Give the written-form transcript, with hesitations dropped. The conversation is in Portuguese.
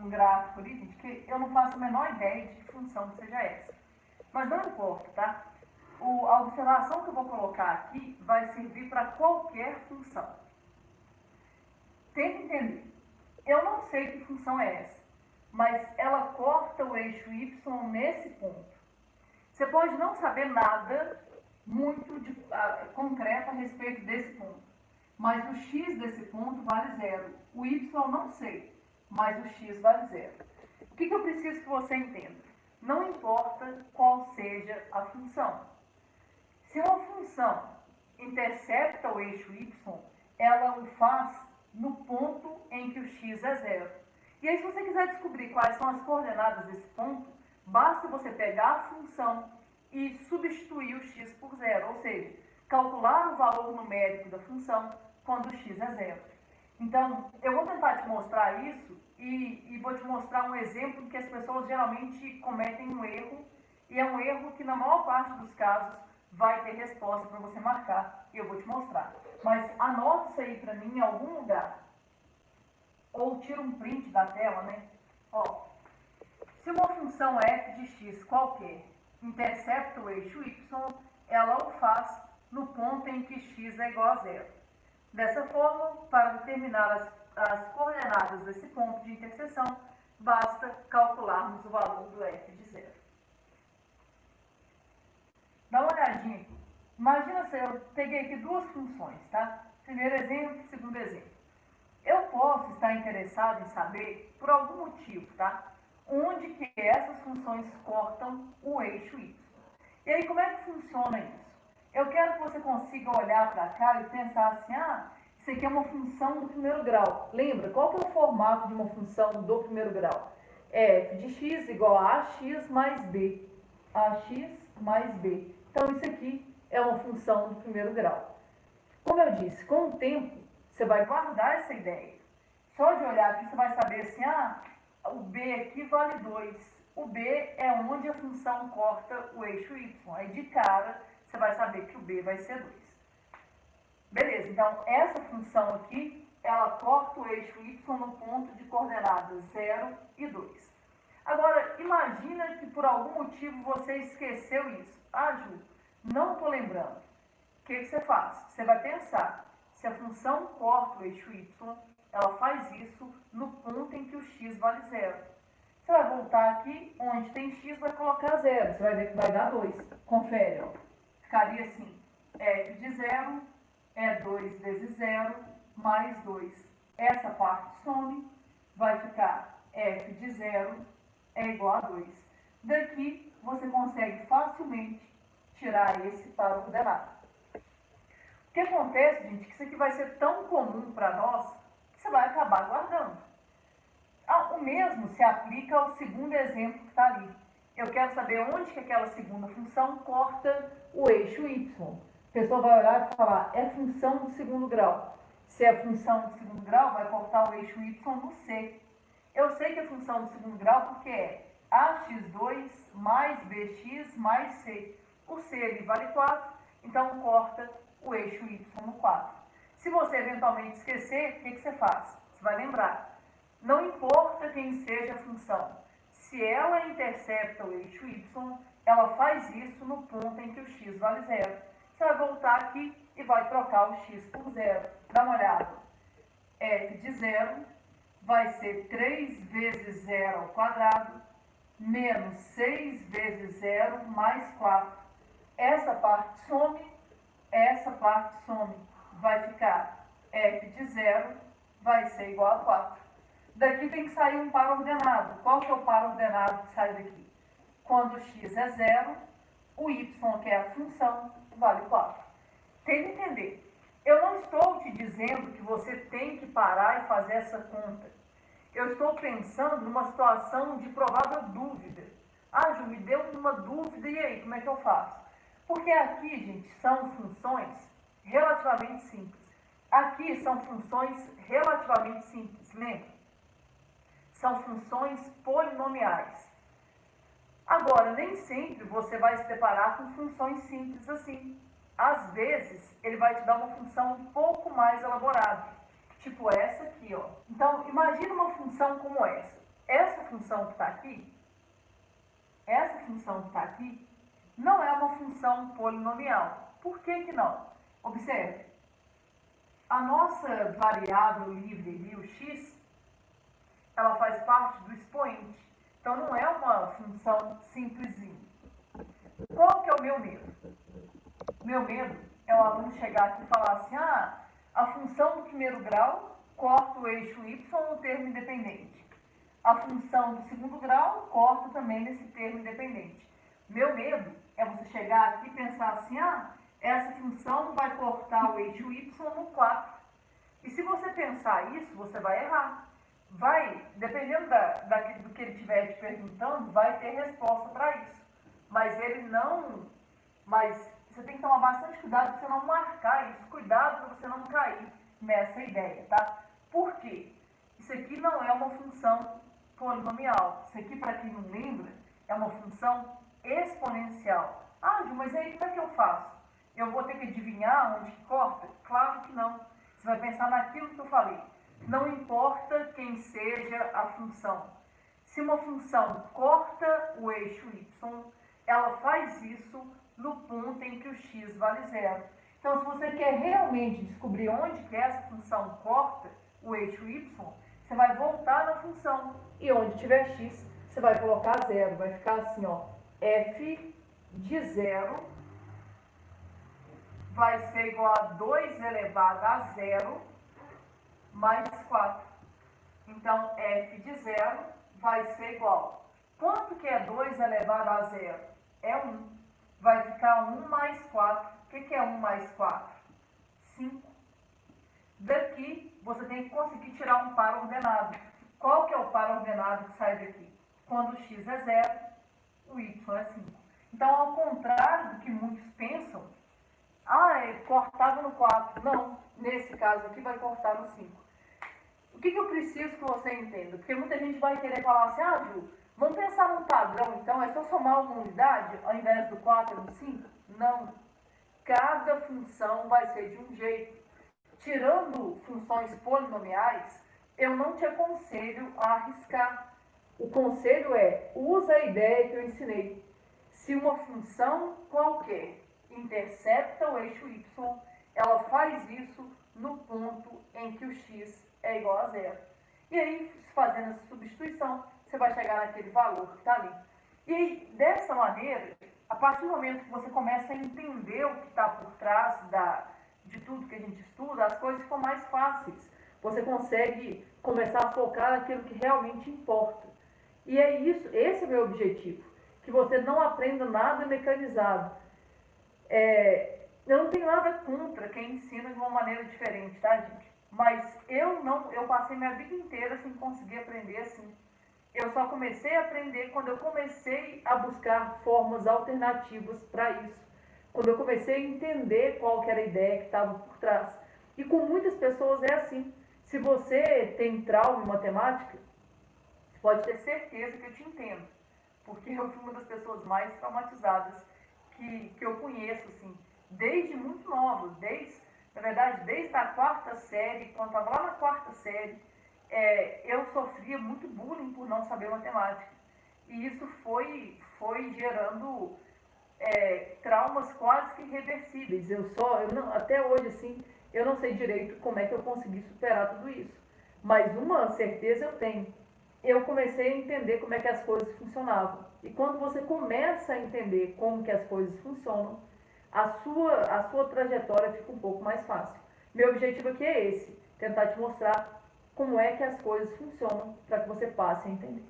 um gráfico ali, gente, que eu não faço a menor ideia de que função que seja essa. Mas não importa, tá? A observação que eu vou colocar aqui vai servir para qualquer função. Tenta entender. Eu não sei que função é essa, mas ela corta o eixo y nesse ponto. Você pode não saber nada muito concreto a respeito desse ponto, mas o x desse ponto vale 0. O y não sei, mas o x vale 0. O que eu preciso que você entenda? Não importa qual seja a função. Se uma função intercepta o eixo y, ela o faz no ponto em que o x é 0. E aí, se você quiser descobrir quais são as coordenadas desse ponto, basta você pegar a função e substituir o x por 0, ou seja, calcular o valor numérico da função quando o x é 0. Então, eu vou tentar te mostrar isso e vou te mostrar um exemplo que as pessoas geralmente cometem um erro, e é um erro que na maior parte dos casos vai ter resposta para você marcar, e eu vou te mostrar. Mas anota isso aí para mim em algum lugar, ou tira um print da tela, né? Ó, se uma função f de x qualquer intercepta o eixo y, ela o faz no ponto em que x é igual a 0. Dessa forma, para determinar as coordenadas desse ponto de interseção, basta calcularmos o valor do f de 0. Dá uma olhadinha aqui. Imagina se eu peguei aqui duas funções, tá? Primeiro exemplo, segundo exemplo. Eu posso estar interessado em saber, por algum motivo, tá? Onde que essas funções cortam o eixo y. E aí, como é que funciona isso? Eu quero que você consiga olhar para cá e pensar assim, isso aqui é uma função do primeiro grau. Lembra, qual que é o formato de uma função do primeiro grau? É f de x igual a ax mais b. ax mais b. Então, isso aqui é uma função do primeiro grau. Como eu disse, com o tempo, você vai guardar essa ideia. Só de olhar aqui, você vai saber assim, o b aqui vale 2. O b é onde a função corta o eixo y. Aí, de cara, você vai saber que o b vai ser 2. Beleza, então, essa função aqui, ela corta o eixo y no ponto de coordenadas 0 e 2. Agora, imagina que por algum motivo você esqueceu isso. Ju, não estou lembrando. O que você faz? Você vai pensar, se a função corta o eixo y, ela faz isso no ponto em que o x vale 0. Você vai voltar aqui, onde tem x, vai colocar 0. Você vai ver que vai dar 2. Confere, ó. Ficaria assim, f de 0 é 2 vezes 0 mais 2. Essa parte some, vai ficar f de 0 é igual a 2. Daqui, você consegue facilmente tirar esse par ordenado. O que acontece, gente, é que isso aqui vai ser tão comum para nós, que você vai acabar guardando. O mesmo se aplica ao segundo exemplo que está ali. Eu quero saber onde que aquela segunda função corta o eixo y. A pessoa vai olhar e falar, é função do segundo grau. Se é função do segundo grau, vai cortar o eixo y no c. Eu sei que é função do segundo grau porque é ax2 mais bx mais c. O c ali vale 4, então corta o eixo y no 4. Se você eventualmente esquecer, o que você faz? Você vai lembrar. Não importa quem seja a função, se ela intercepta o eixo y, ela faz isso no ponto em que o x vale 0. Você vai voltar aqui e vai trocar o x por 0. Dá uma olhada. F de 0 vai ser 3 vezes 0 ao quadrado, menos 6 vezes 0 mais 4. Essa parte some, vai ficar f de 0 vai ser igual a 4. Daqui tem que sair um par ordenado. Qual que é o par ordenado que sai daqui? Quando x é 0, o y, que é a função, vale 4. Tem que entender. Eu não estou te dizendo que você tem que parar e fazer essa conta. Eu estou pensando numa situação de provável dúvida. Ju, me deu uma dúvida, e aí, como é que eu faço? Porque aqui, gente, são funções relativamente simples. Aqui são funções relativamente simples, lembra? São funções polinomiais. Agora, nem sempre você vai se deparar com funções simples assim. Às vezes, ele vai te dar uma função um pouco mais elaborada, tipo essa aqui, ó. Então, imagina uma função como essa. essa função que está aqui, não é uma função polinomial. Por que que não? Observe, a nossa variável livre ali, o x, ela faz parte do expoente. Então, não é uma função simplesinha. Qual que é o meu medo? Meu medo é o aluno chegar aqui e falar assim, a função do primeiro grau corta o eixo y no termo independente. A função do segundo grau corta também nesse termo independente. Meu medo é você chegar aqui e pensar assim, essa função vai cortar o eixo y no 4. E se você pensar isso, você vai errar. Dependendo do que ele estiver te perguntando, vai ter resposta para isso. Mas você tem que tomar bastante cuidado para você não marcar isso. Cuidado para você não cair nessa ideia, tá? Por quê? Isso aqui não é uma função polinomial. Isso aqui, para quem não lembra, é uma função exponencial. Ju, mas aí como é que eu faço? Eu vou ter que adivinhar onde que corta? Claro que não. Você vai pensar naquilo que eu falei. Não importa quem seja a função. Se uma função corta o eixo y, ela faz isso no ponto em que o x vale zero. Então, se você quer realmente descobrir onde que essa função corta o eixo y, você vai voltar na função. E onde tiver x, você vai colocar zero. Vai ficar assim, f de zero vai ser igual a 2 elevado a zero mais 4. Então, f de zero vai ser igual. Quanto que é 2 elevado a zero? É 1. Vai ficar 1 mais 4. O que é 1 mais 4? 5. Daqui, você tem que conseguir tirar um par ordenado. Qual que é o par ordenado que sai daqui? Quando o x é 0, o y é 5. Então, ao contrário do que muitos pensam, cortava no 4. Não, nesse caso aqui vai cortar no 5. O que eu preciso que você entenda? Porque muita gente vai querer falar assim, Ju, vamos pensar num padrão, então é só somar uma unidade ao invés do 4 no 5? Não. Cada função vai ser de um jeito. Tirando funções polinomiais, eu não te aconselho a arriscar. O conselho é, usa a ideia que eu ensinei. Se uma função qualquer intercepta o eixo y, ela faz isso no ponto em que o x é igual a zero. E aí, fazendo essa substituição, você vai chegar naquele valor que está ali. E aí, dessa maneira, a partir do momento que você começa a entender o que está por trás de tudo que a gente estuda, as coisas ficam mais fáceis. Você consegue começar a focar naquilo que realmente importa. E é isso, esse é o meu objetivo. Que você não aprenda nada mecanizado. Eu não tenho nada contra quem ensina de uma maneira diferente, tá, gente? Mas eu passei minha vida inteira sem conseguir aprender assim. Eu só comecei a aprender quando eu comecei a buscar formas alternativas para isso. Quando eu comecei a entender qual que era a ideia que estava por trás. E com muitas pessoas é assim. Se você tem trauma em matemática, pode ter certeza que eu te entendo. Porque eu fui uma das pessoas mais traumatizadas que eu conheço, assim, desde muito nova, na verdade, desde a 4ª série, quando estava lá na 4ª série, eu sofria muito bullying por não saber matemática. E isso foi gerando traumas quase que irreversíveis. Até hoje, assim, eu não sei direito como é que eu consegui superar tudo isso. Mas uma certeza eu tenho. Eu comecei a entender como é que as coisas funcionavam. E quando você começa a entender como que as coisas funcionam, a sua trajetória fica um pouco mais fácil. Meu objetivo aqui é esse, tentar te mostrar como é que as coisas funcionam para que você passe a entender.